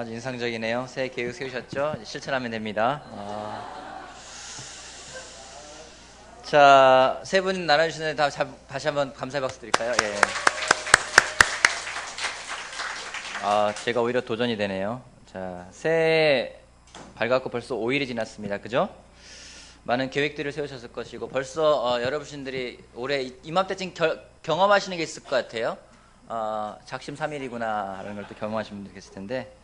인상적이네요. 새해 계획 세우셨죠? 실천하면 됩니다. 자, 세 분 나눠주시는데 다시 한번 감사의 박수 드릴까요? 예. 제가 오히려 도전이 되네요. 자, 새해 밝았고 벌써 5일이 지났습니다. 그죠? 많은 계획들을 세우셨을 것이고 벌써 여러분들이 올해 이맘때쯤 경험하시는 게 있을 것 같아요. 작심삼일이구나 라는 걸 또 경험하시는 분들 계실 텐데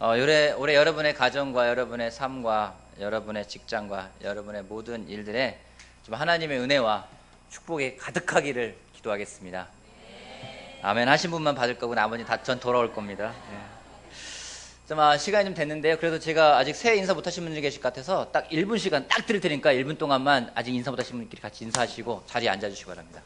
올해 여러분의 가정과 여러분의 삶과 여러분의 직장과 여러분의 모든 일들에 좀 하나님의 은혜와 축복이 가득하기를 기도하겠습니다. 아멘 하신 분만 받을 거고 나머지 다 전 돌아올 겁니다. 시간이 좀 됐는데요. 그래도 제가 아직 새해 인사 못 하신 분들이 계실 것 같아서 딱 1분 시간 딱 드릴 테니까 1분 동안만 아직 인사 못 하신 분들끼리 같이 인사하시고 자리에 앉아주시기 바랍니다.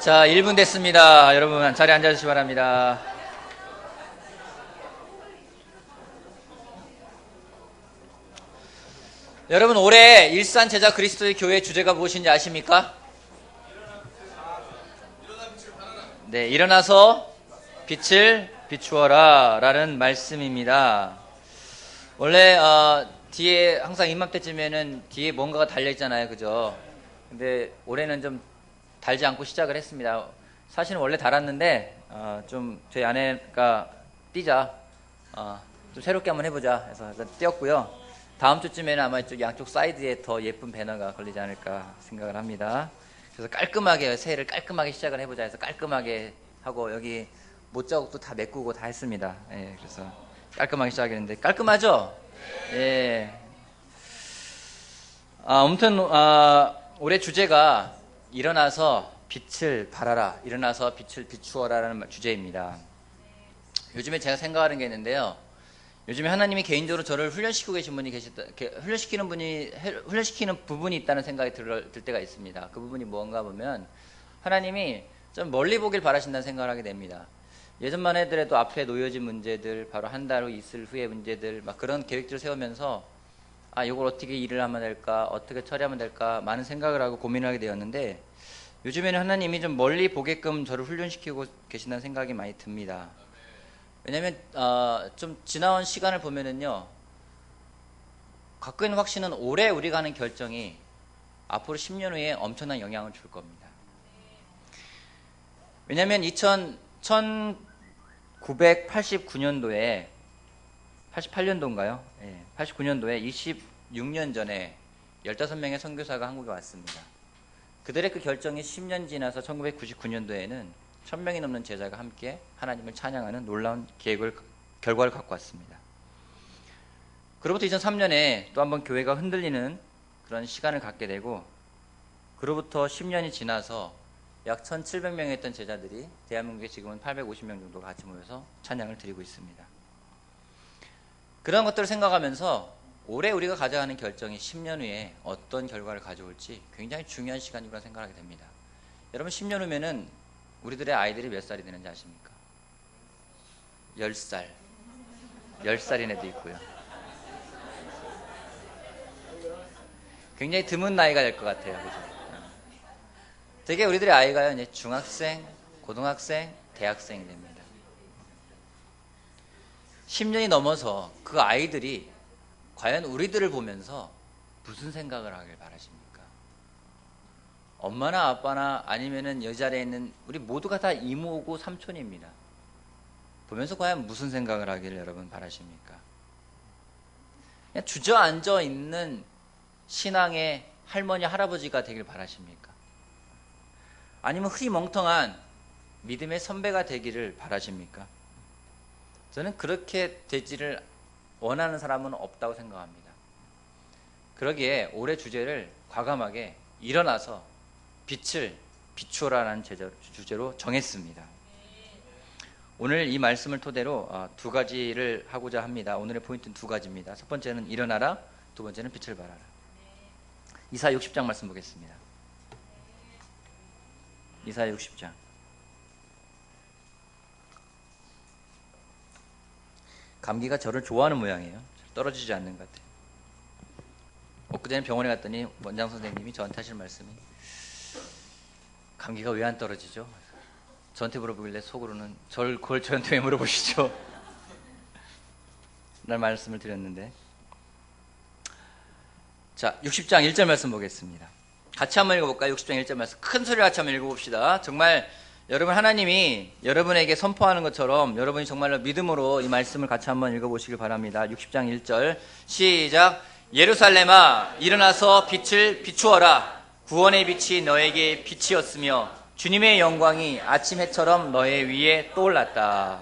자, 1분 됐습니다. 여러분 자리에 앉아주시기 바랍니다. 여러분 올해 일산 제자 그리스도의 교회 주제가 무엇인지 아십니까? 네, 일어나서 빛을 비추어라 라는 말씀입니다. 원래 뒤에 항상 이맘때쯤에는 뒤에 뭔가가 달려있잖아요. 그죠? 근데 올해는 좀 달지 않고 시작을 했습니다. 사실은 원래 달았는데 좀 저희 아내가 띄자 좀 새롭게 한번 해보자 해서 띄었고요. 다음 주쯤에는 아마 이쪽 양쪽 사이드에 더 예쁜 배너가 걸리지 않을까 생각을 합니다. 그래서 깔끔하게 새해를 깔끔하게 시작을 해보자 해서 깔끔하게 하고 여기 못자국도 다 메꾸고 다 했습니다. 예, 그래서 깔끔하게 시작했는데 깔끔하죠? 예. 아무튼 올해 주제가 일어나서 빛을 발하라, 일어나서 빛을 비추어라라는 주제입니다. 요즘에 제가 생각하는 게 있는데요. 요즘에 하나님이 개인적으로 저를 훈련시키고 계신 분이 훈련시키는 부분이 있다는 생각이 들 때가 있습니다. 그 부분이 뭔가 보면 하나님이 좀 멀리 보길 바라신다는 생각을 하게 됩니다. 예전만 해더라도 앞에 놓여진 문제들, 바로 한 달 후 있을 후의 문제들, 막 그런 계획들을 세우면서 이걸 어떻게 일을 하면 될까, 어떻게 처리하면 될까 많은 생각을 하고 고민을 하게 되었는데 요즘에는 하나님이 좀 멀리 보게끔 저를 훈련시키고 계신다는 생각이 많이 듭니다. 왜냐면 좀 지나온 시간을 보면은요, 갖고 있는 확신은 올해 우리가 하는 결정이 앞으로 10년 후에 엄청난 영향을 줄 겁니다. 왜냐면 1989년도에 88년도인가요? 네, 89년도에 26년 전에 15명의 선교사가 한국에 왔습니다. 그들의 그 결정이 10년 지나서 1999년도에는 1000명이 넘는 제자가 함께 하나님을 찬양하는 놀라운 결과를 갖고 왔습니다. 그로부터 2003년에 또 한번 교회가 흔들리는 그런 시간을 갖게 되고 그로부터 10년이 지나서 약 1700명이 했던 제자들이 대한민국에 지금은 850명 정도가 같이 모여서 찬양을 드리고 있습니다. 그런 것들을 생각하면서 올해 우리가 가져가는 결정이 10년 후에 어떤 결과를 가져올지 굉장히 중요한 시간이라고 생각하게 됩니다. 여러분 10년 후면은 우리들의 아이들이 몇 살이 되는지 아십니까? 10살. 10살인 애도 있고요. 굉장히 드문 나이가 될 것 같아요. 그죠? 되게 우리들의 아이가요, 이제 중학생, 고등학생, 대학생이 됩니다. 10년이 넘어서 그 아이들이 과연 우리들을 보면서 무슨 생각을 하길 바라십니까? 엄마나 아빠나 아니면은 여기 자리에 있는 우리 모두가 다 이모고 삼촌입니다. 보면서 과연 무슨 생각을 하기를 여러분 바라십니까? 그냥 주저앉아 있는 신앙의 할머니 할아버지가 되길 바라십니까? 아니면 흐리멍텅한 믿음의 선배가 되기를 바라십니까? 저는 그렇게 되지를 원하는 사람은 없다고 생각합니다. 그러기에 올해 주제를 과감하게 일어나서 빛을 비추어라는 주제로 정했습니다. 오늘 이 말씀을 토대로 두 가지를 하고자 합니다. 오늘의 포인트는 두 가지입니다. 첫 번째는 일어나라, 두 번째는 빛을 발하라. 이사야 60장 말씀 보겠습니다. 이사야 60장. 감기가 저를 좋아하는 모양이에요. 떨어지지 않는 것 같아요. 엊그제는 병원에 갔더니 원장 선생님이 저한테 하실 말씀이 감기가 왜 안 떨어지죠? 저한테 물어보길래 속으로는 그걸 저한테 왜 물어보시죠? 라는 말씀을 드렸는데, 자 60장 1절 말씀 보겠습니다. 같이 한번 읽어볼까요? 60장 1절 말씀 큰 소리로 같이 한번 읽어봅시다. 정말 여러분 하나님이 여러분에게 선포하는 것처럼 여러분이 정말로 믿음으로 이 말씀을 같이 한번 읽어보시길 바랍니다. 60장 1절 시작. 예루살렘아 일어나서 빛을 비추어라. 구원의 빛이 너에게 빛이었으며 주님의 영광이 아침 해처럼 너의 위에 떠올랐다.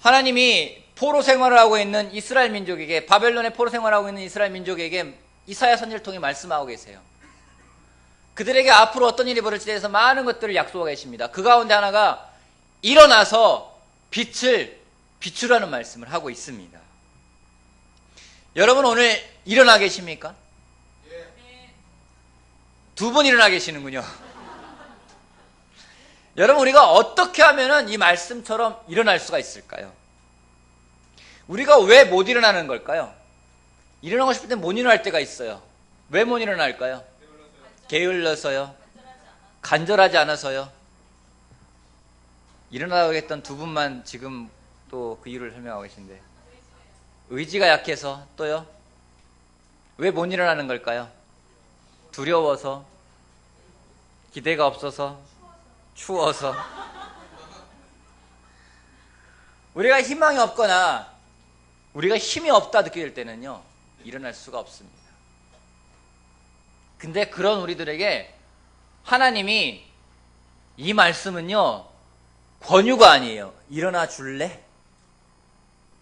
하나님이 포로 생활을 하고 있는 이스라엘 민족에게, 바벨론의 포로 생활을 하고 있는 이스라엘 민족에게 이사야 선지자를 통해 말씀하고 계세요. 그들에게 앞으로 어떤 일이 벌어질지에 대해서 많은 것들을 약속하고 계십니다. 그 가운데 하나가 일어나서 빛을 비추라는 말씀을 하고 있습니다. 여러분 오늘 일어나 계십니까? 두 분 일어나 계시는군요. 여러분 우리가 어떻게 하면 이 말씀처럼 일어날 수가 있을까요? 우리가 왜 못 일어나는 걸까요? 일어나고 싶을 때 못 일어날 때가 있어요. 왜 못 일어날까요? 게을러서요? 간절하지 않아서요? 일어나라고 했던 두 분만 지금 또 그 이유를 설명하고 계신데, 의지가 약해서, 또요? 왜 못 일어나는 걸까요? 두려워서, 기대가 없어서, 추워서. 우리가 희망이 없거나 우리가 힘이 없다 느낄 때는요 일어날 수가 없습니다. 근데 그런 우리들에게 하나님이 이 말씀은요 권유가 아니에요. 일어나 줄래?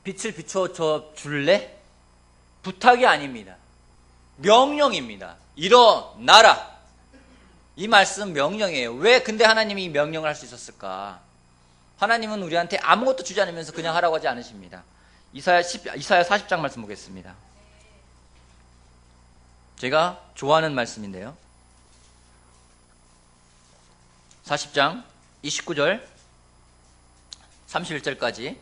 빛을 비춰줘 줄래? 부탁이 아닙니다. 명령입니다. 일어나라. 이 말씀 명령이에요. 왜 근데 하나님이 이 명령을 할 수 있었을까? 하나님은 우리한테 아무것도 주지 않으면서 그냥 하라고 하지 않으십니다. 이사야 40장 말씀 보겠습니다. 제가 좋아하는 말씀인데요. 40장 29절 31절까지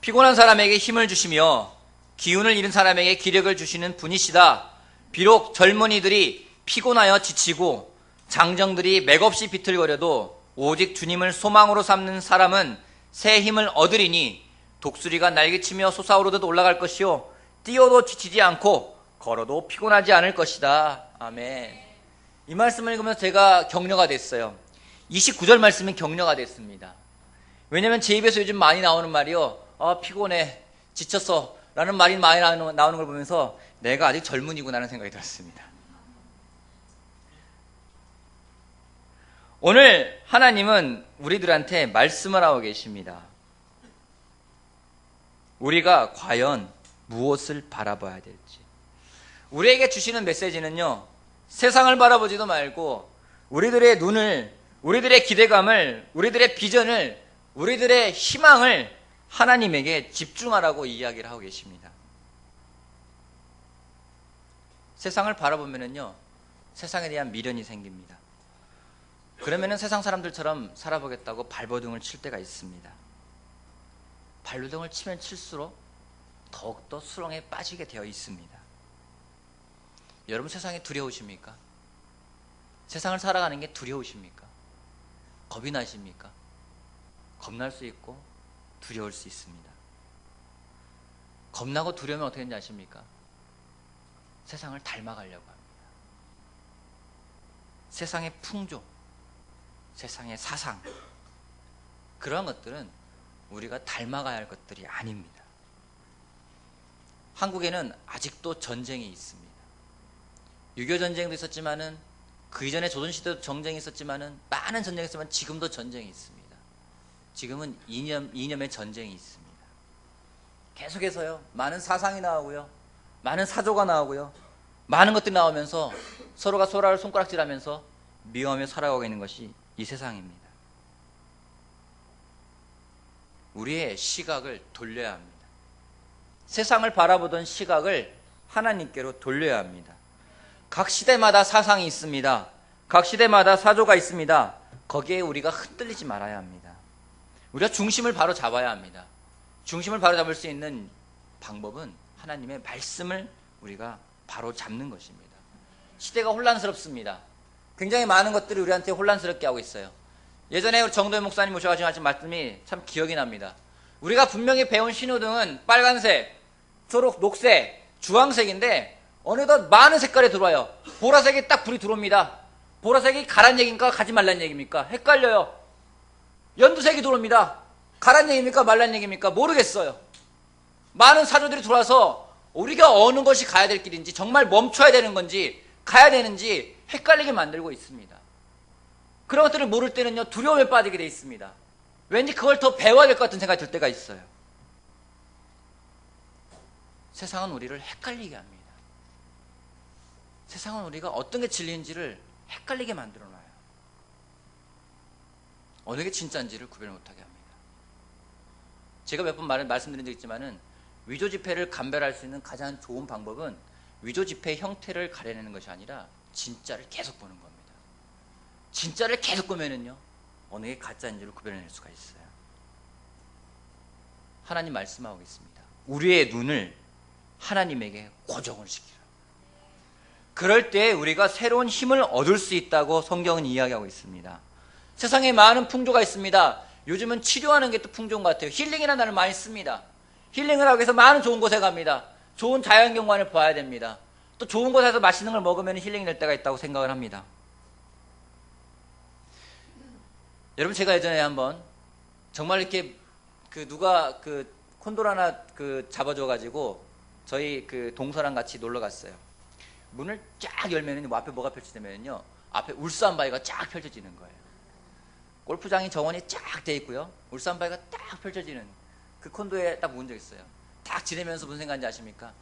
피곤한 사람에게 힘을 주시며 기운을 잃은 사람에게 기력을 주시는 분이시다. 비록 젊은이들이 피곤하여 지치고 장정들이 맥없이 비틀거려도 오직 주님을 소망으로 삼는 사람은 새 힘을 얻으리니 독수리가 날개치며 솟아오르듯 올라갈 것이요 뛰어도 지치지 않고 걸어도 피곤하지 않을 것이다. 아멘. 이 말씀을 읽으면서 제가 격려가 됐어요. 29절 말씀이 격려가 됐습니다. 왜냐면 제 입에서 요즘 많이 나오는 말이요, 피곤해, 지쳤어 라는 말이 많이 나오는 걸 보면서 내가 아직 젊은이구나라는 생각이 들었습니다. 오늘 하나님은 우리들한테 말씀을 하고 계십니다. 우리가 과연 무엇을 바라봐야 될지. 우리에게 주시는 메시지는요, 세상을 바라보지도 말고 우리들의 눈을, 우리들의 기대감을, 우리들의 비전을, 우리들의 희망을 하나님에게 집중하라고 이야기를 하고 계십니다. 세상을 바라보면은요, 세상에 대한 미련이 생깁니다. 그러면은 세상 사람들처럼 살아보겠다고 발버둥을 칠 때가 있습니다. 발버둥을 치면 칠수록 더욱더 수렁에 빠지게 되어 있습니다. 여러분 세상에 두려우십니까? 세상을 살아가는 게 두려우십니까? 겁이 나십니까? 겁날 수 있고 두려울 수 있습니다. 겁나고 두려우면 어떻게 되는지 아십니까? 세상을 닮아가려고 합니다. 세상의 풍조, 세상의 사상, 그러한 것들은 우리가 닮아가야 할 것들이 아닙니다. 한국에는 아직도 전쟁이 있습니다. 6.25 전쟁도 있었지만은 그 이전에 조선시대도 전쟁이 있었지만은 많은 전쟁이 있었지만 지금도 전쟁이 있습니다. 지금은 이념의 전쟁이 있습니다. 계속해서요, 많은 사상이 나오고요, 많은 사조가 나오고요, 많은 것들이 나오면서 서로가 서로를 손가락질하면서 미워하며 살아가고 있는 것이 이 세상입니다. 우리의 시각을 돌려야 합니다. 세상을 바라보던 시각을 하나님께로 돌려야 합니다. 각 시대마다 사상이 있습니다. 각 시대마다 사조가 있습니다. 거기에 우리가 흔들리지 말아야 합니다. 우리가 중심을 바로 잡아야 합니다. 중심을 바로 잡을 수 있는 방법은 하나님의 말씀을 우리가 바로 잡는 것입니다. 시대가 혼란스럽습니다. 굉장히 많은 것들이 우리한테 혼란스럽게 하고 있어요. 예전에 우리 정도현 목사님 모셔가지고 하신 말씀이 참 기억이 납니다. 우리가 분명히 배운 신호등은 빨간색, 초록, 녹색, 주황색인데 어느덧 많은 색깔이 들어와요. 보라색이 딱 불이 들어옵니다. 보라색이 가란 얘기입니까? 가지 말란 얘기입니까? 헷갈려요. 연두색이 들어옵니다. 가란 얘기입니까? 말란 얘기입니까? 모르겠어요. 많은 사조들이 들어와서 우리가 어느 것이 가야 될 길인지, 정말 멈춰야 되는 건지 가야 되는지 헷갈리게 만들고 있습니다. 그런 것들을 모를 때는요, 두려움에 빠지게 돼 있습니다. 왠지 그걸 더 배워야 될 것 같은 생각이 들 때가 있어요. 세상은 우리를 헷갈리게 합니다. 세상은 우리가 어떤 게 진리인지를 헷갈리게 만들어 놔요. 어느 게 진짜인지를 구별 못하게 합니다. 제가 몇 번 말씀드린 적 있지만은 위조 지폐를 감별할 수 있는 가장 좋은 방법은 위조 지폐의 형태를 가려내는 것이 아니라 진짜를 계속 보는 겁니다. 진짜를 계속 보면은요, 어느 게 가짜인지를 구별해낼 수가 있어요. 하나님 말씀하고 있습니다. 우리의 눈을 하나님에게 고정을 시키라. 그럴 때 우리가 새로운 힘을 얻을 수 있다고 성경은 이야기하고 있습니다. 세상에 많은 풍조가 있습니다. 요즘은 치료하는 게 또 풍조인 것 같아요. 힐링이라는 단어를 많이 씁니다. 힐링을 하기 위해서 많은 좋은 곳에 갑니다. 좋은 자연경관을 봐야 됩니다. 또 좋은 곳에서 맛있는 걸 먹으면 힐링이 될 때가 있다고 생각을 합니다. 여러분, 제가 예전에 한번 정말 이렇게 누가 콘돌 하나 잡아줘가지고 저희 동서랑 같이 놀러 갔어요. 문을 쫙 열면은 뭐 앞에 뭐가 펼쳐지냐면요, 앞에 울산바위가 쫙 펼쳐지는 거예요. 골프장이 정원이 쫙 돼 있고요, 울산바위가 딱 펼쳐지는 그 콘도에 딱 묵은 적 있어요. 딱 지내면서 무슨 생각인지 아십니까?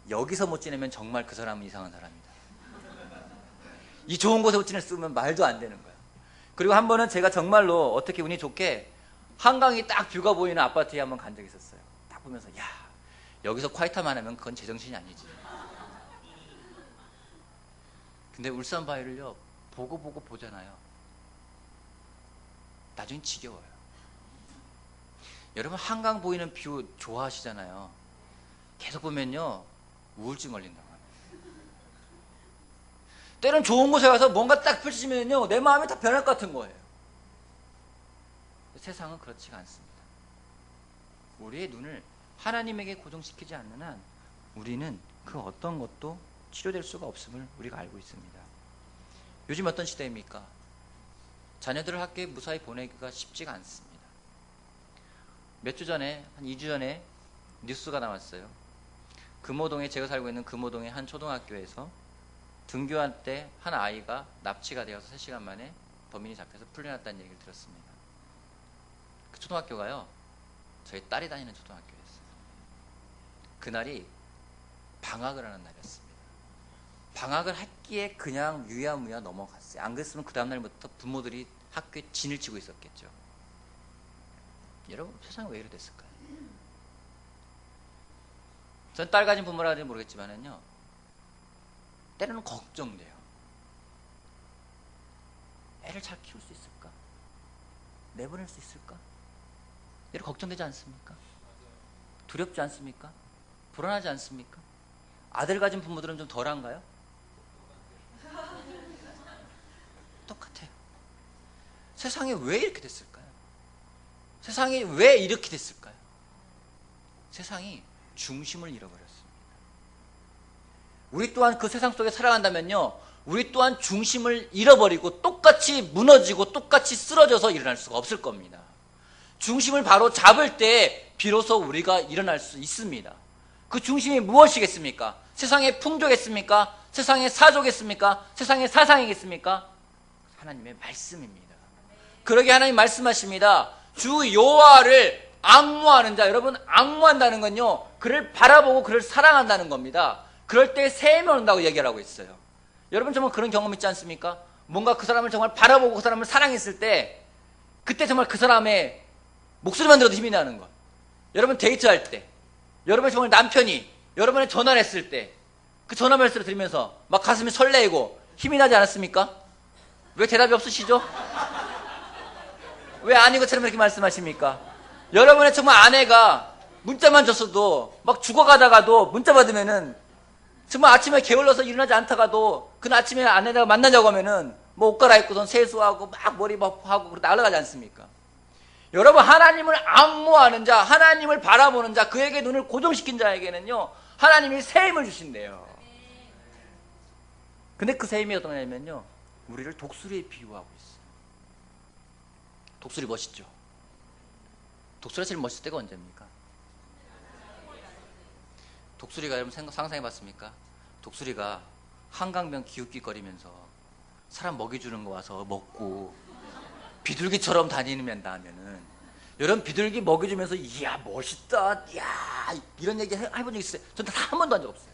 여기서 못 지내면 정말 그 사람은 이상한 사람이다. 이 좋은 곳에 못 지냈으면 말도 안 되는 거예요. 그리고 한 번은 제가 정말로 어떻게 운이 좋게 한강이 딱 뷰가 보이는 아파트에 한번 간 적이 있었어요. 딱 보면서, 야, 여기서 콰이타만 하면 그건 제정신이 아니지. 근데 울산바위를요, 보고 보잖아요. 나중에 지겨워요. 여러분, 한강 보이는 뷰 좋아하시잖아요. 계속 보면요, 우울증 걸린다고 합니다. 때론 좋은 곳에 가서 뭔가 딱 펼치면요, 내 마음이 다 변할 것 같은 거예요. 세상은 그렇지가 않습니다. 우리의 눈을 하나님에게 고정시키지 않는 한 우리는 그 어떤 것도 치료될 수가 없음을 우리가 알고 있습니다. 요즘 어떤 시대입니까? 자녀들을 학교에 무사히 보내기가 쉽지가 않습니다. 몇 주 전에, 한 2주 전에 뉴스가 나왔어요. 금호동에, 제가 살고 있는 금호동의 한 초등학교에서 등교할 때 한 아이가 납치가 되어서 3시간 만에 범인이 잡혀서 풀려났다는 얘기를 들었습니다. 그 초등학교가요, 저희 딸이 다니는 초등학교였어요. 그날이 방학을 하는 날이었습니다. 방학을 했기에 그냥 유야무야 넘어갔어요. 안 그랬으면 그 다음날부터 부모들이 학교에 진을 치고 있었겠죠. 여러분, 세상이 왜 이래 됐을까요? 전 딸 가진 부모라는지 모르겠지만은요, 때로는 걱정돼요. 애를 잘 키울 수 있을까? 내보낼 수 있을까? 여러분, 걱정되지 않습니까? 두렵지 않습니까? 불안하지 않습니까? 아들 가진 부모들은 좀 덜한가요? 똑같아요. 세상에 왜 이렇게 됐을까요? 세상이 왜 이렇게 됐을까요? 세상이 중심을 잃어버렸습니다. 우리 또한 그 세상 속에 살아간다면요, 우리 또한 중심을 잃어버리고 똑같이 무너지고 똑같이 쓰러져서 일어날 수가 없을 겁니다. 중심을 바로 잡을 때 비로소 우리가 일어날 수 있습니다. 그 중심이 무엇이겠습니까? 세상의 풍조겠습니까? 세상의 사조겠습니까? 세상의 사상이겠습니까? 하나님의 말씀입니다. 그러게 하나님 말씀하십니다. 주 여호와를 앙무하는 자, 여러분 앙무한다는 건요, 그를 바라보고 그를 사랑한다는 겁니다. 그럴 때 샘이 온다고 얘기하고 있어요. 여러분 정말 그런 경험 있지 않습니까? 뭔가 그 사람을 정말 바라보고 그 사람을 사랑했을 때, 그때 정말 그 사람의 목소리만 들어도 힘이 나는 것. 여러분 데이트할 때, 여러분 정말 남편이 여러분의 전화를 했을 때, 그 전화 말씀을 들으면서 막 가슴이 설레이고 힘이 나지 않았습니까? 왜 대답이 없으시죠? 왜 아닌 것처럼 이렇게 말씀하십니까? 여러분의 정말 아내가 문자만 줬어도 막 죽어가다가도 문자 받으면은 정말 아침에 게을러서 일어나지 않다가도 그날 아침에 아내가 만나자고 하면은 뭐 옷 갈아입고선 세수하고 막 머리 하고 날아가지 않습니까? 여러분 하나님을 앙모하는 자, 하나님을 바라보는 자, 그에게 눈을 고정시킨 자에게는요 하나님이 새 힘을 주신대요. 근데 그 새 힘이 어떤 거냐면요, 우리를 독수리에 비유하고 있어요. 독수리 멋있죠? 독수리가 제일 멋있을 때가 언제입니까? 독수리가 여러분 상상해 봤습니까? 독수리가 한강변 기웃기거리면서 사람 먹이 주는 거 와서 먹고 비둘기처럼 다니면 다면은, 여러분 비둘기 먹이 주면서 이야 멋있다, 이야 이런 얘기 해본 적 있어요? 저는 한 번도 한 적 없어요.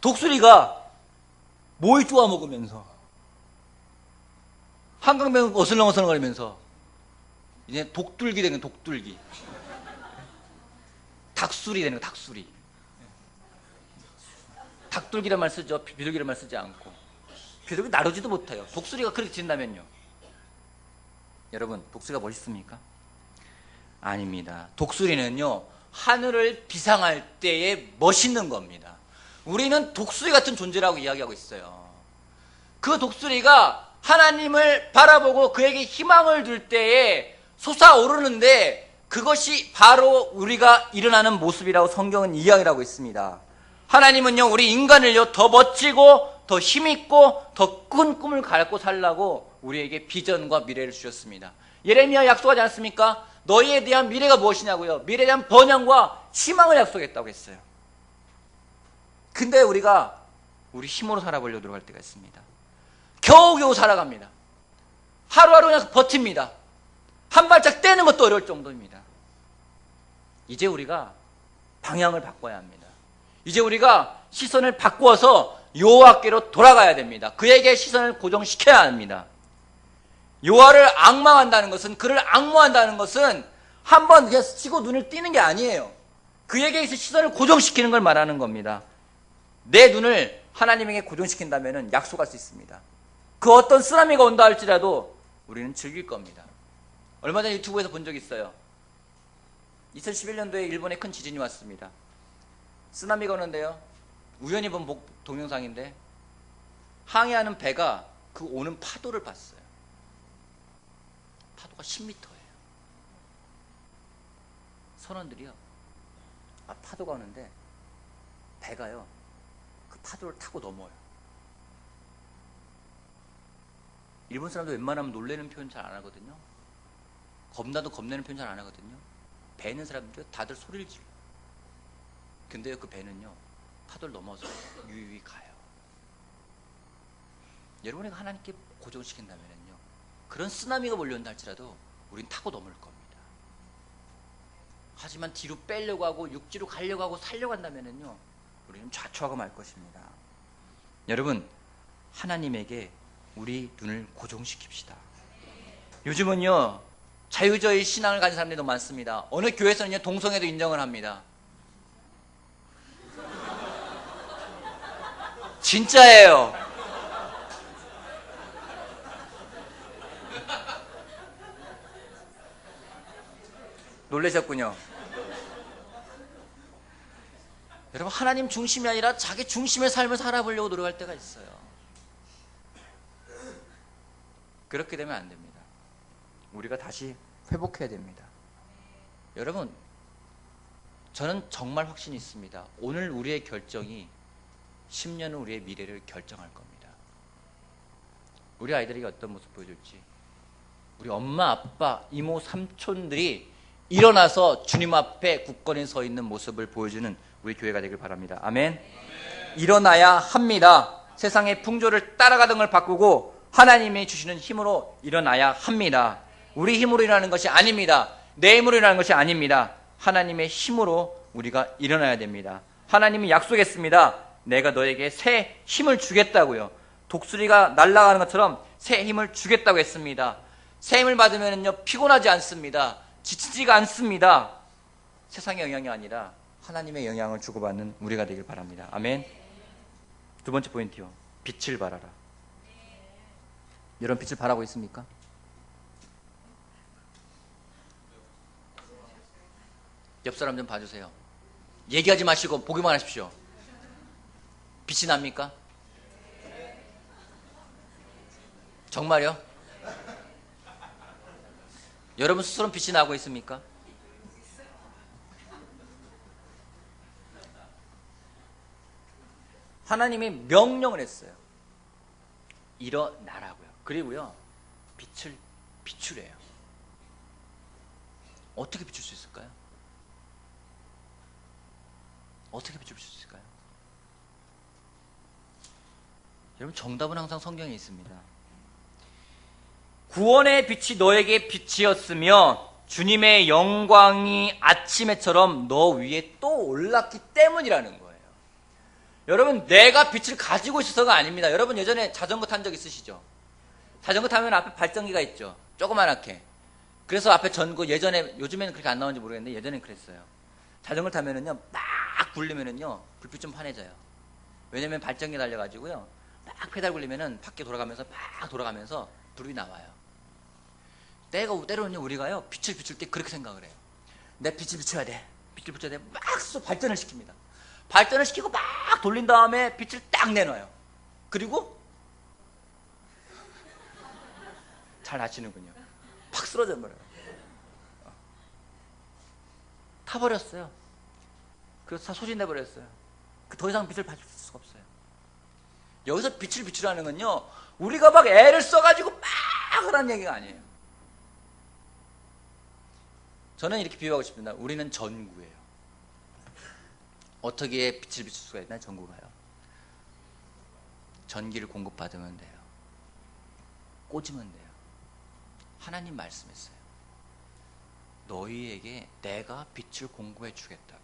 독수리가 모이 쪼아 먹으면서 한강변 어슬렁어슬렁거리면서 이제 독둘기 되는 독둘기, 닭수리 되는 거, 닭수리. 닭둘기란 말 쓰죠. 비둘기란 말 쓰지 않고. 비둘기 나르지도 못해요. 독수리가 그렇게 진다면요. 여러분 독수리가 멋있습니까? 아닙니다. 독수리는요 하늘을 비상할 때에 멋있는 겁니다. 우리는 독수리 같은 존재라고 이야기하고 있어요. 그 독수리가 하나님을 바라보고 그에게 희망을 둘 때에 솟아오르는데, 그것이 바로 우리가 일어나는 모습이라고 성경은 이야기를 하고 있습니다. 하나님은요 우리 인간을요 더 멋지고 더 힘있고 더 큰 꿈을 갖고 살라고 우리에게 비전과 미래를 주셨습니다. 예레미야 약속하지 않습니까? 너희에 대한 미래가 무엇이냐고요? 미래에 대한 번영과 희망을 약속했다고 했어요. 근데 우리가 우리 힘으로 살아보려고 노력할 때가 있습니다. 겨우겨우 살아갑니다. 하루하루 그냥 버팁니다. 한 발짝 떼는 것도 어려울 정도입니다. 이제 우리가 방향을 바꿔야 합니다. 이제 우리가 시선을 바꾸어서 여호와께로 돌아가야 됩니다. 그에게 시선을 고정시켜야 합니다. 여호와를 앙망한다는 것은, 그를 앙모한다는 것은 한번 그냥 치고 눈을 띄는 게 아니에요. 그에게 시선을 고정시키는 걸 말하는 겁니다. 내 눈을 하나님에게 고정시킨다면 약속할 수 있습니다. 그 어떤 쓰나미가 온다 할지라도 우리는 즐길 겁니다. 얼마 전에 유튜브에서 본 적이 있어요. 2011년도에 일본에 큰 지진이 왔습니다. 쓰나미가 오는데요, 우연히 본 동영상인데 항해하는 배가 그 오는 파도를 봤어요. 파도가 10m예요. 선원들이요, 파도가 오는데 배가요 그 파도를 타고 넘어요. 일본 사람도 웬만하면 놀래는 표현 잘 안 하거든요. 겁나도 겁내는 표현 잘 안 하거든요. 배 있는 사람들이 다들 소리를 질러. 근데요 그 배는요 파도를 넘어서 유유히 가요. 여러분이 하나님께 고정시킨다면요 그런 쓰나미가 몰려온다 할지라도 우린 타고 넘을 겁니다. 하지만 뒤로 빼려고 하고 육지로 가려고 하고 살려고 한다면요 우리는 좌초하고 말 것입니다. 여러분 하나님에게 우리 눈을 고정시킵시다. 요즘은요 자유주의 신앙을 가진 사람들이 너무 많습니다. 어느 교회에서는요 동성애도 인정을 합니다. 진짜예요. 놀라셨군요. 여러분 하나님 중심이 아니라 자기 중심의 삶을 살아보려고 노력할 때가 있어요. 그렇게 되면 안 됩니다. 우리가 다시 회복해야 됩니다. 여러분 저는 정말 확신이 있습니다. 오늘 우리의 결정이 10년은 우리의 미래를 결정할 겁니다. 우리 아이들에게 어떤 모습 보여줄지, 우리 엄마, 아빠, 이모, 삼촌들이 일어나서 주님 앞에 굳건히 서 있는 모습을 보여주는 우리 교회가 되길 바랍니다. 아멘. 일어나야 합니다. 세상의 풍조를 따라가던 걸 바꾸고 하나님이 주시는 힘으로 일어나야 합니다. 우리 힘으로 일어나는 것이 아닙니다. 내 힘으로 일어나는 것이 아닙니다. 하나님의 힘으로 우리가 일어나야 됩니다. 하나님이 약속했습니다. 내가 너에게 새 힘을 주겠다고요. 독수리가 날아가는 것처럼 새 힘을 주겠다고 했습니다. 새 힘을 받으면요 피곤하지 않습니다. 지치지가 않습니다. 세상의 영향이 아니라 하나님의 영향을 주고받는 우리가 되길 바랍니다. 아멘. 두 번째 포인트요. 빛을 발하라. 여러분 빛을 발하고 있습니까? 옆 사람 좀 봐주세요. 얘기하지 마시고 보기만 하십시오. 빛이 납니까? 정말요? 여러분 스스로는 빛이 나고 있습니까? 하나님이 명령을 했어요. 일어나라고요. 그리고요 빛을 비추래요. 어떻게 비출 수 있을까요? 어떻게 비출 수 있을까요? 여러분 정답은 항상 성경에 있습니다. 구원의 빛이 너에게 빛이었으며 주님의 영광이 아침에처럼 너 위에 또 올랐기 때문이라는 거예요. 여러분 내가 빛을 가지고 있어서가 아닙니다. 여러분 예전에 자전거 탄 적 있으시죠? 자전거 타면 앞에 발전기가 있죠. 조그만하게. 그래서 앞에 전구 요즘에는 그렇게 안 나오는지 모르겠는데 예전엔 그랬어요. 자전거 타면은요 막 굴리면은요 불빛 좀 환해져요. 왜냐면 발전기 달려가지고요 막 페달 굴리면은 밖에 돌아가면서 막 돌아가면서 불이 나와요. 때로는요 우리가요 빛을 비출 때 그렇게 생각을 해요. 내 빛을 비춰야 돼. 빛을 비춰야 돼. 막 발전을 시킵니다. 발전을 시키고 막 돌린 다음에 빛을 딱 내놔요. 그리고 잘 아시는군요. 팍 쓰러져 버려요. 타버렸어요. 그래서 다 소진돼버렸어요. 더 이상 빛을 받을 수가 없어요. 여기서 빛을 비추라는 건요 우리가 막 애를 써가지고 막 하라는 얘기가 아니에요. 저는 이렇게 비유하고 싶습니다. 우리는 전구예요. 어떻게 빛을 비출 수가 있나요? 전구가요. 전기를 공급받으면 돼요. 꽂으면 돼요. 하나님 말씀했어요. 너희에게 내가 빛을 공급해 주겠다고.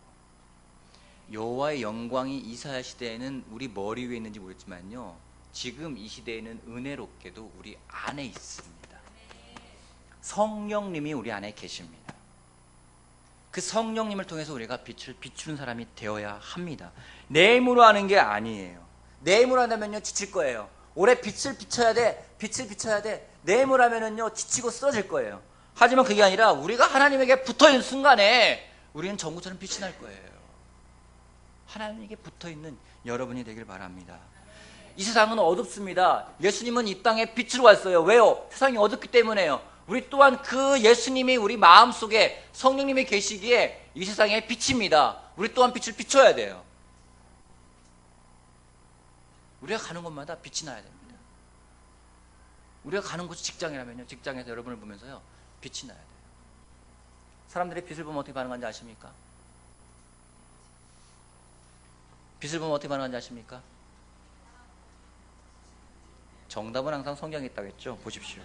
여호와의 영광이 이사야 시대에는 우리 머리 위에 있는지 모르겠지만요 지금 이 시대에는 은혜롭게도 우리 안에 있습니다. 성령님이 우리 안에 계십니다. 그 성령님을 통해서 우리가 빛을 비추는 사람이 되어야 합니다. 내 힘으로 하는 게 아니에요. 내 힘으로 한다면요 지칠 거예요. 올해 빛을 비춰야 돼. 빛을 비춰야 돼. 내 힘으로 하면은요 지치고 쓰러질 거예요. 하지만 그게 아니라 우리가 하나님에게 붙어있는 순간에 우리는 전구처럼 빛이 날 거예요. 하나님에게 붙어있는 여러분이 되길 바랍니다. 이 세상은 어둡습니다. 예수님은 이 땅에 빛으로 왔어요. 왜요? 세상이 어둡기 때문에요. 우리 또한 그 예수님이 우리 마음속에 성령님이 계시기에 이 세상의 빛입니다. 우리 또한 빛을 비춰야 돼요. 우리가 가는 곳마다 빛이 나야 됩니다. 우리가 가는 곳이 직장이라면요 직장에서 여러분을 보면서요 빛이 나야 돼요. 사람들이 빛을 보면 어떻게 반응하는지 아십니까? 빛을 보면 어떻게 반응하는지 아십니까? 정답은 항상 성경에 있다고 했죠. 보십시오.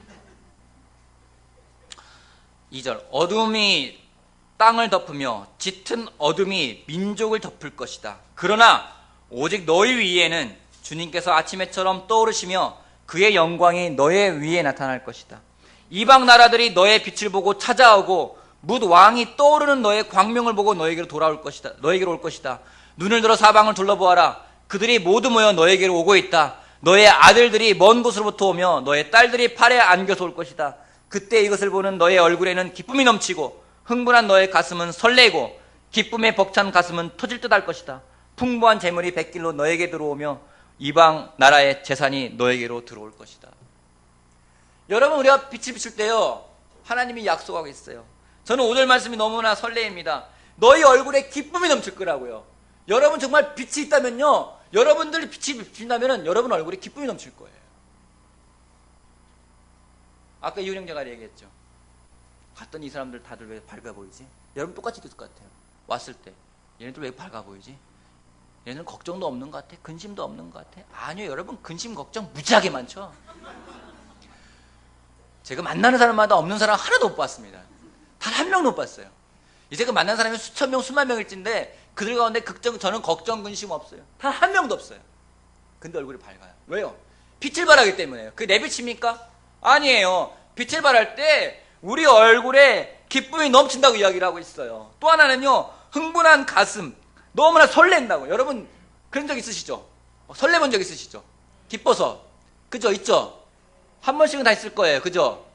2절 어둠이 땅을 덮으며 짙은 어둠이 민족을 덮을 것이다. 그러나 오직 너희 위에는 주님께서 아침에처럼 떠오르시며 그의 영광이 너의 위에 나타날 것이다. 이방 나라들이 너의 빛을 보고 찾아오고 뭇 왕이 떠오르는 너의 광명을 보고 너에게로 돌아올 것이다. 너에게로 올 것이다. 눈을 들어 사방을 둘러보아라. 그들이 모두 모여 너에게로 오고 있다. 너의 아들들이 먼 곳으로부터 오며 너의 딸들이 팔에 안겨서 올 것이다. 그때 이것을 보는 너의 얼굴에는 기쁨이 넘치고 흥분한 너의 가슴은 설레고 기쁨에 벅찬 가슴은 터질 듯 할 것이다. 풍부한 재물이 백길로 너에게 들어오며 이방 나라의 재산이 너에게로 들어올 것이다. 여러분 우리가 빛을 비출 때요 하나님이 약속하고 있어요. 저는 오늘 말씀이 너무나 설레입니다. 너희 얼굴에 기쁨이 넘칠 거라고요. 여러분 정말 빛이 있다면요 여러분들이 빛이 비친다면 여러분 얼굴에 기쁨이 넘칠 거예요. 아까 이훈 형제가 얘기했죠. 갔더니 이 사람들 다들 왜 밝아 보이지? 여러분 똑같이 됐을 것 같아요. 왔을 때 얘네들 왜 밝아 보이지? 얘네는 걱정도 없는 것 같아? 근심도 없는 것 같아? 아니요, 여러분 근심 걱정 무지하게 많죠. 제가 만나는 사람마다 없는 사람 하나도 못 봤습니다. 단 한 명도 못 봤어요. 이제 그 만난 사람이 수천 명, 수만 명일진데 그들 가운데 저는 걱정, 근심 없어요. 단 한 명도 없어요. 근데 얼굴이 밝아요. 왜요? 빛을 발하기 때문에요. 그게 내 빛입니까? 아니에요. 빛을 발할 때 우리 얼굴에 기쁨이 넘친다고 이야기를 하고 있어요. 또 하나는요, 흥분한 가슴, 너무나 설렌다고. 여러분 그런 적 있으시죠? 설레본 적 있으시죠? 기뻐서. 그죠? 있죠? 한 번씩은 다 있을 거예요. 그죠?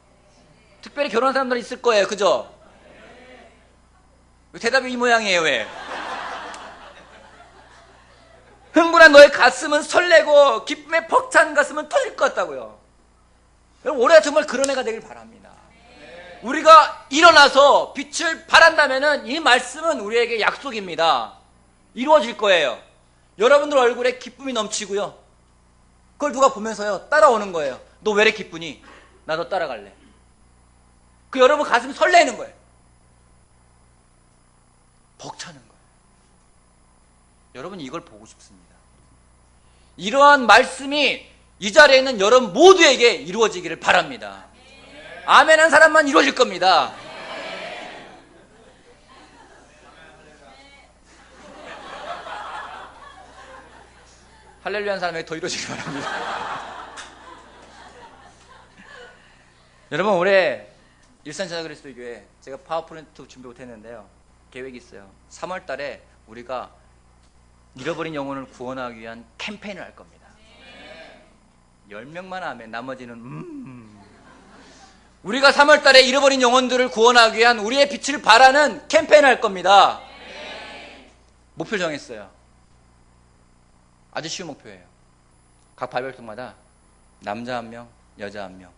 특별히 결혼한 사람들은 있을 거예요. 그죠? 대답이 이 모양이에요. 왜? 흥분한 너의 가슴은 설레고 기쁨에 벅찬 가슴은 터질 것 같다고요. 여러분 올해가 정말 그런 해가 되길 바랍니다. 우리가 일어나서 빛을 발한다면 이 말씀은 우리에게 약속입니다. 이루어질 거예요. 여러분들 얼굴에 기쁨이 넘치고요. 그걸 누가 보면서요 따라오는 거예요. 너 왜 이렇게 기쁘니? 나 너 따라갈래. 그 여러분 가슴이 설레는 거예요. 벅차는 거예요. 여러분 이걸 보고 싶습니다. 이러한 말씀이 이 자리에 있는 여러분 모두에게 이루어지기를 바랍니다. 아멘 한 사람만 이루어질 겁니다. 할렐루야 한 사람에게 더 이루어지길 바랍니다. 여러분 올해 일산제자그리스도교회 제가 파워포인트 준비 못했는데요. 계획이 있어요. 3월 달에 우리가 잃어버린 영혼을 구원하기 위한 캠페인을 할 겁니다. 10명만 하면 나머지는 우리가 3월 달에 잃어버린 영혼들을 구원하기 위한 우리의 빛을 발하는 캠페인을 할 겁니다. 목표 정했어요. 아주 쉬운 목표예요. 각 발별통마다 남자 1명, 여자 1명.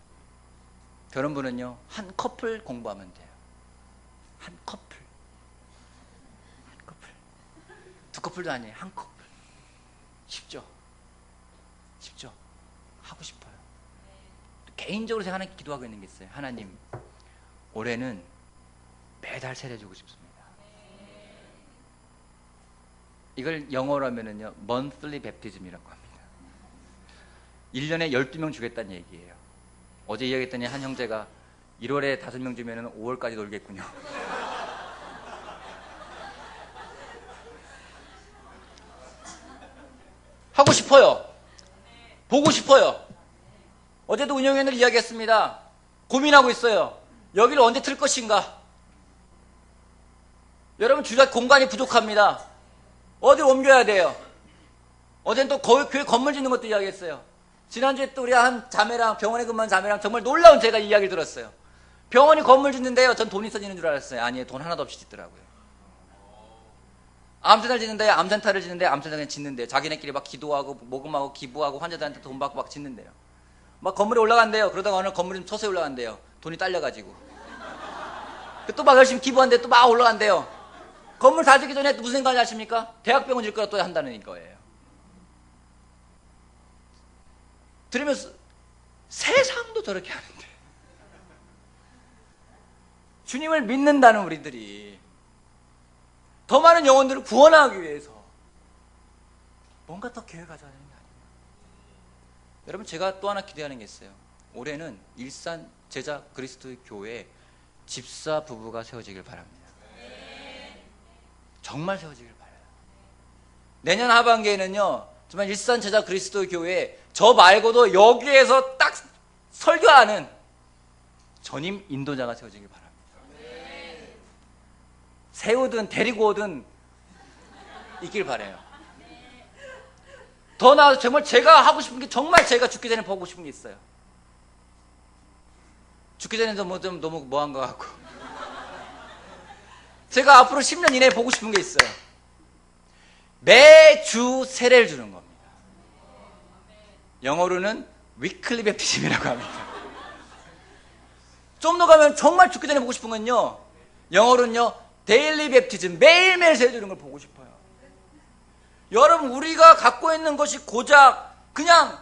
결혼부는요, 한 커플 공부하면 돼요. 한 커플. 한 커플. 두 커플도 아니에요. 한 커플. 쉽죠? 쉽죠? 하고 싶어요. 개인적으로 제가 하나님 기도하고 있는 게 있어요. 하나님, 올해는 매달 세례주고 싶습니다. 이걸 영어로 하면은요, monthly baptism이라고 합니다. 1년에 12명 주겠다는 얘기예요. 어제 이야기했더니 한 형제가 1월에 5명 주면은 5월까지 놀겠군요. 하고 싶어요. 보고 싶어요. 어제도 운영위원들 이야기했습니다. 고민하고 있어요. 여기를 언제 틀 것인가? 여러분 주작 공간이 부족합니다. 어디를 옮겨야 돼요? 어제는 또 교회 건물 짓는 것도 이야기했어요. 지난주에 또 우리 한 자매랑 병원에 근무한 자매랑 정말 놀라운 제가 이야기를 들었어요. 병원이 건물 짓는데요. 전 돈이 있어지는 줄 알았어요. 아니에요. 돈 하나도 없이 짓더라고요. 암센터를 짓는데요. 암센터를 짓는데 암센터를 짓는데요. 자기네끼리 막 기도하고 모금하고 기부하고 환자들한테 돈 받고 막 짓는데요. 막 건물에 올라간대요. 그러다가 어느 건물이 좀 서서히 올라간대요. 돈이 딸려가지고. 또 막 열심히 기부하는데 또 막 올라간대요. 건물 다 짓기 전에 또 무슨 생각인지 아십니까? 대학병원 질 거라 또 한다는 거예요. 들으면서 세상도 저렇게 하는데 주님을 믿는다는 우리들이 더 많은 영혼들을 구원하기 위해서 뭔가 더 계획하자 하는 게 아닙니다. 여러분 제가 또 하나 기대하는 게 있어요. 올해는 일산 제자 그리스도의 교회에 집사 부부가 세워지길 바랍니다. 정말 세워지길 바라요. 내년 하반기에는요 정말 일산 제자 그리스도의 교회에 저 말고도 여기에서 딱 설교하는 전임 인도자가 세워지길 바랍니다. 세우든 데리고 오든 있길 바라요. 더 나아서 정말 제가 하고 싶은 게 정말 제가 죽기 전에 보고 싶은 게 있어요. 죽기 전에도 뭐 좀 너무 뭐한 것 같고 제가 앞으로 10년 이내에 보고 싶은 게 있어요. 매주 세례를 주는 겁니다. 영어로는 위클리 베프티즘이라고 합니다. 좀 더 가면 정말 죽기 전에 보고 싶은 건요, 영어로는요 데일리 베프티즘, 매일매일 세례 주는 걸 보고 싶어요. 여러분, 우리가 갖고 있는 것이 고작 그냥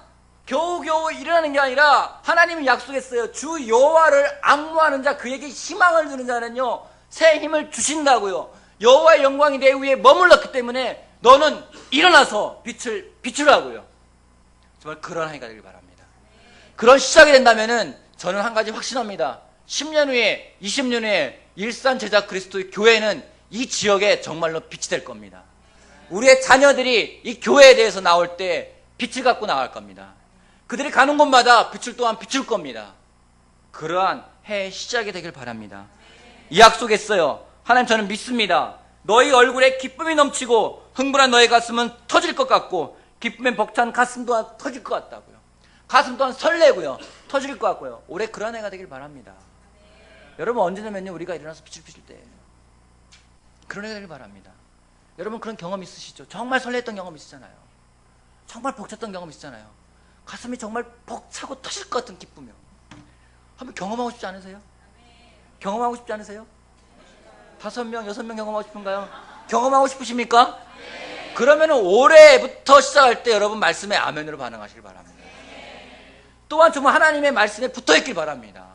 겨우겨우 일어나는 게 아니라 하나님이 약속했어요. 주 여호와를 앙무하는 자, 그에게 희망을 두는 자는요 새 힘을 주신다고요. 여호와의 영광이 내 위에 머물렀기 때문에 너는 일어나서 빛을 비추라고요. 정말 그런 한 해가 되길 바랍니다. 그런 시작이 된다면은 저는 한 가지 확신합니다. 10년 후에, 20년 후에 일산 제자 그리스도의 교회는 이 지역에 정말로 빛이 될 겁니다. 우리의 자녀들이 이 교회에 대해서 나올 때 빛을 갖고 나갈 겁니다. 그들이 가는 곳마다 빛을 또한 비출 겁니다. 그러한 해의 시작이 되길 바랍니다. 이 약속했어요. 하나님, 저는 믿습니다. 너희 얼굴에 기쁨이 넘치고 흥분한 너의 가슴은 터질 것 같고 기쁨에 벅찬 가슴 또한 터질 것 같다고요. 가슴 또한 설레고요. 터질 것 같고요. 올해 그런 해가 되길 바랍니다. 여러분, 언제냐면요 우리가 일어나서 빛을 비출 때예요. 그런 해가 되길 바랍니다. 여러분, 그런 경험 있으시죠? 정말 설레했던 경험 있으잖아요. 정말 벅찼던 경험 있잖아요. 가슴이 정말 벅차고 터질 것 같은 기쁨이요. 한번 경험하고 싶지 않으세요? 경험하고 싶지 않으세요? 5명, 6명 경험하고 싶은가요? 경험하고 싶으십니까? 그러면 올해부터 시작할 때 여러분 말씀에 아멘으로 반응하시길 바랍니다. 또한 정말 하나님의 말씀에 붙어있길 바랍니다.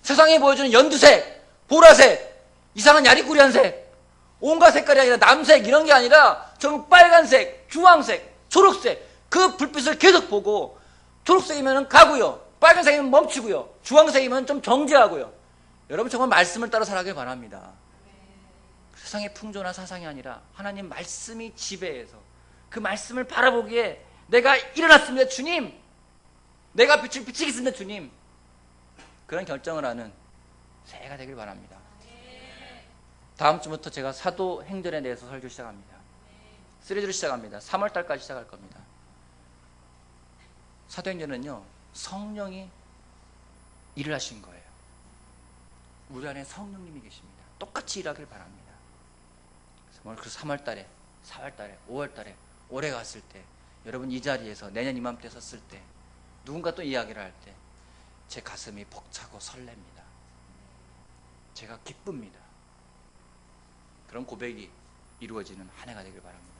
세상이 보여주는 연두색, 보라색, 이상한 야리꾸리한 색, 온갖 색깔이 아니라 남색 이런 게 아니라 정말 빨간색, 주황색, 초록색, 그 불빛을 계속 보고, 초록색이면 가고요, 빨간색이면 멈추고요, 주황색이면 좀 정지하고요. 여러분, 정말 말씀을 따라 살아가길 바랍니다. 세상의 풍조나 사상이 아니라 하나님 말씀이 지배해서 그 말씀을 바라보기에 내가 일어났습니다 주님, 내가 빛을 비치겠습니다 주님, 그런 결정을 하는 새해가 되길 바랍니다. 다음 주부터 제가 사도행전에 대해서 설교 시작합니다. 시리즈를 시작합니다. 3월달까지 시작할 겁니다. 사도행전은요 성령이 일을 하신 거예요. 우리 안에 성령님이 계십니다. 똑같이 일하길 바랍니다. 그 3월달에, 4월달에, 5월달에 올해 갔을 때, 여러분 이 자리에서 내년 이맘때 섰을 때 누군가 또 이야기를 할 때 제 가슴이 벅차고 설렙니다. 제가 기쁩니다. 그런 고백이 이루어지는 한 해가 되길 바랍니다.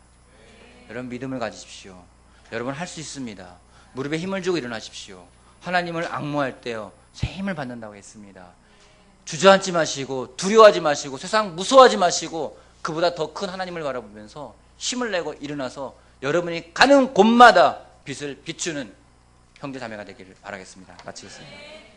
여러분, 믿음을 가지십시오. 여러분, 할 수 있습니다. 무릎에 힘을 주고 일어나십시오. 하나님을 앙모할 때요 새 힘을 받는다고 했습니다. 주저앉지 마시고 두려워하지 마시고 세상 무서워하지 마시고 그보다 더 큰 하나님을 바라보면서 힘을 내고 일어나서 여러분이 가는 곳마다 빛을 비추는 형제 자매가 되기를 바라겠습니다. 마치겠습니다.